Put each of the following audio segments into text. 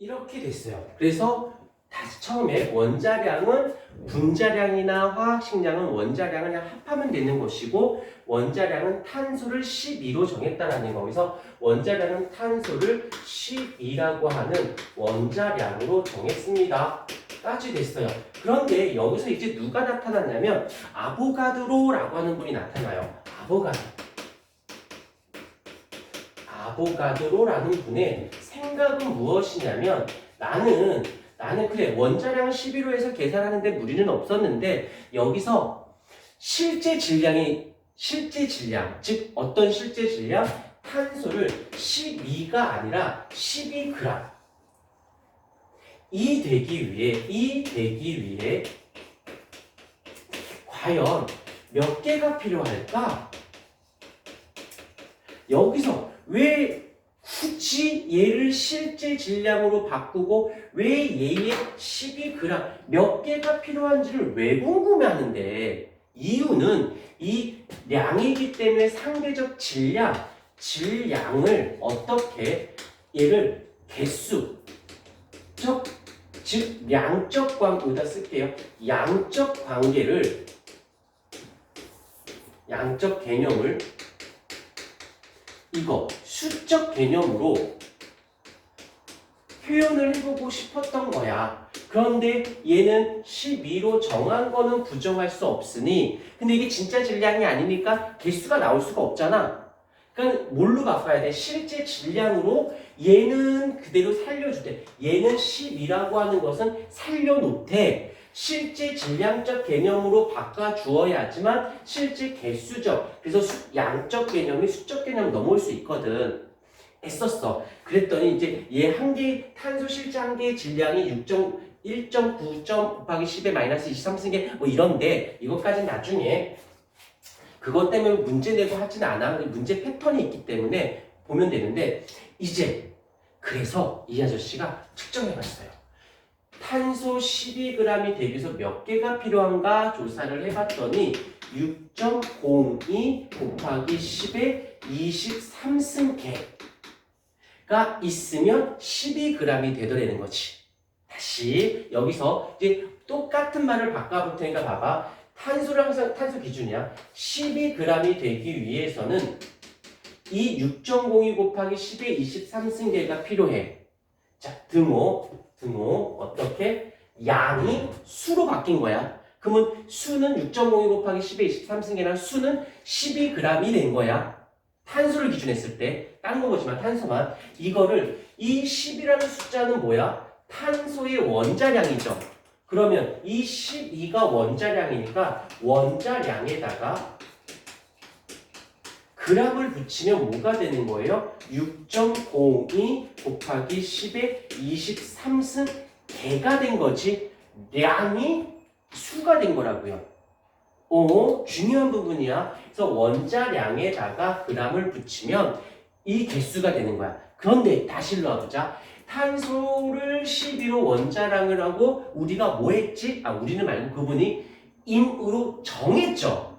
이렇게 됐어요. 그래서 다시 처음에 원자량은 분자량이나 화학식량은 원자량을 그냥 합하면 되는 것이고 원자량은 탄소를 12로 정했다라는 거기서 원자량은 탄소를 12라고 하는 원자량으로 정했습니다. 까지 됐어요. 그런데 여기서 이제 누가 나타났냐면 아보가드로라고 하는 분이 나타나요. 아보가드로라는 분의 생각은 무엇이냐면 나는 그래 원자량 11로 해서 계산하는데 무리는 없었는데 여기서 실제 질량 즉 어떤 실제 질량 탄소를 12가 아니라 12g 이 되기 위해 과연 몇 개가 필요할까? 여기서 왜 굳이 얘를 실제 질량으로 바꾸고 왜 얘의 12g 몇 개가 필요한지를 왜 궁금해하는데 이유는 이 량이기 때문에 상대적 질량을 어떻게 얘를 개수 즉 양적 관계에다 쓸게요. 양적 개념을 이거 수적 개념으로 표현을 해보고 싶었던 거야. 그런데 얘는 12로 정한 거는 부정할 수 없으니 근데 이게 진짜 질량이 아니니까 개수가 나올 수가 없잖아. 그러니까 뭘로 바꿔야 돼? 실제 질량으로 얘는 그대로 살려주되 얘는 12라고 하는 것은 살려놓되 실제 질량적 개념으로 바꿔주어야지만 실제 개수적 그래서 양적 개념이 수적 개념 넘어올 수 있거든. 했었어. 그랬더니 이제 얘 한 개 탄소 실제 한 개의 질량이 1.9 곱하기 10의 마이너스 23승계 뭐 이런데 이것까지는 나중에 그것 때문에 문제 내고 하진 않아. 문제 패턴이 있기 때문에 보면 되는데 이제 그래서 이 아저씨가 측정해봤어요. 탄소 12g이 되기 위해서 몇 개가 필요한가 조사를 해봤더니 6.02 곱하기 10의 23승계가 있으면 12g이 되더라는 거지. 다시 여기서 이제 똑같은 말을 바꿔볼 테니까 봐봐. 탄소를 항상 탄소 기준이야. 12g이 되기 위해서는 이 6.02 곱하기 10의 23승계가 필요해. 자, 등호 어떻게? 양이 수로 바뀐 거야. 그러면 수는 6.02 곱하기 10의 23승계라는 수는 12g이 된 거야. 탄소를 기준했을 때 딴 거지만 탄소만 이거를 이 10이라는 숫자는 뭐야? 탄소의 원자량이죠. 그러면 이 12가 원자량이니까 원자량에다가 g을 붙이면 뭐가 되는 거예요? 6.02 곱하기 10의 23승 개가 된 거지. 량이 수가 된 거라고요. 중요한 부분이야. 그래서 원자량에다가 g을 붙이면 이 개수가 되는 거야. 그런데 다시 일로 와보자. 탄소를 12로 원자량을 하고 우리가 뭐 했지? 우리는 말고 그분이 임으로 정했죠.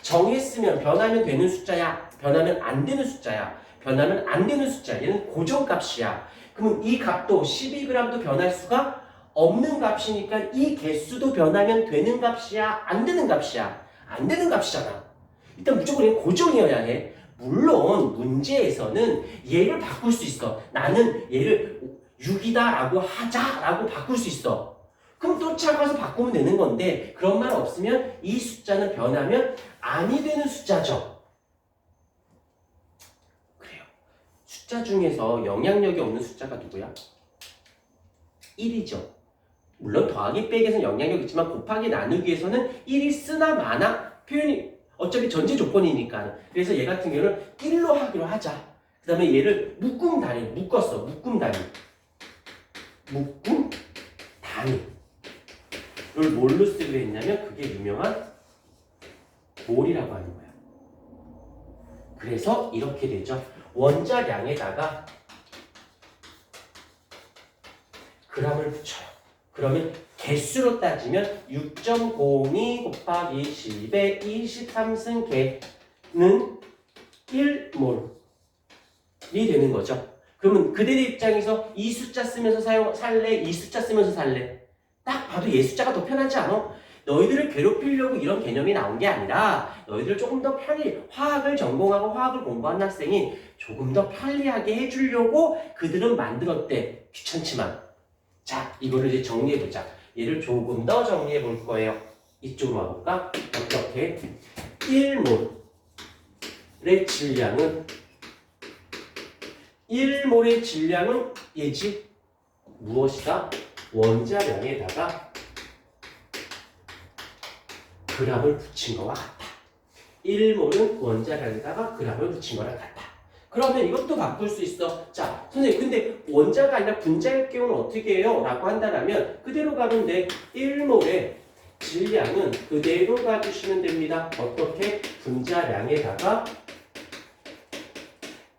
정했으면 변하면 되는 숫자야. 변하면 안 되는 숫자야. 변하면 안 되는 숫자야. 얘는 고정값이야. 그러면 이 값도 12g도 변할 수가 없는 값이니까 이 개수도 변하면 되는 값이야? 안 되는 값이야? 안 되는 값이잖아. 일단 무조건 얘는 고정이어야 해. 물론 문제에서는 얘를 바꿀 수 있어. 나는 얘를 6이다 라고 하자 라고 바꿀 수 있어. 그럼 또 찾아가서 바꾸면 되는 건데 그런 말 없으면 이 숫자는 변하면 아니 되는 숫자죠. 그래요. 숫자 중에서 영향력이 없는 숫자가 누구야? 1이죠. 물론 더하기 빼기에서는 영향력이 있지만 곱하기 나누기에서는 1이 쓰나 마나 표현이 어차피 전제 조건이니까. 그래서 얘 같은 경우는 1로 하기로 하자. 그 다음에 얘를 묶음 단위 를 뭘로 쓰기로 했냐면 그게 유명한 몰이라고 하는 거야. 그래서 이렇게 되죠. 원자량에다가 g을 붙여요. 그러면 개수로 따지면 6.02 곱하기 10의 23승 개는 1몰. 되는 거죠. 그러면 그들의 입장에서 이 숫자 쓰면서 살래? 이 숫자 쓰면서 살래? 딱 봐도 얘 숫자가 더 편하지 않아? 너희들을 괴롭히려고 이런 개념이 나온 게 아니라 너희들 조금 더 편히 화학을 전공하고 화학을 공부한 학생이 조금 더 편리하게 해주려고 그들은 만들었대. 귀찮지만. 자, 이거를 이제 정리해보자. 얘를 조금 더 정리해 볼 거예요. 이쪽으로 와볼까? 어떻게? 1몰의 질량은 얘지? 무엇이다? 원자량에다가 그람을 붙인 거와 같다. 1몰은 원자량에다가 그람을 붙인 거랑 같다. 그러면 이것도 바꿀 수 있어. 자, 선생님, 근데 원자가 아니라 분자일 경우는 어떻게 해요? 라고 한다면 그대로 가면 돼. 1몰의 질량은 그대로 가주시면 됩니다. 어떻게? 분자량에다가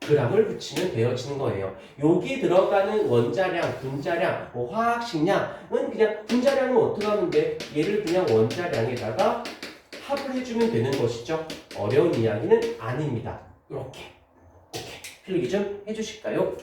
그람을 붙이면 되어지는 거예요. 여기 들어가는 원자량, 분자량, 뭐 화학식량은 그냥 분자량은 어떻게 하면 돼? 얘를 그냥 원자량에다가 합을 해주면 되는 것이죠. 어려운 이야기는 아닙니다. 이렇게. 오케이. 필기 좀 해주실까요?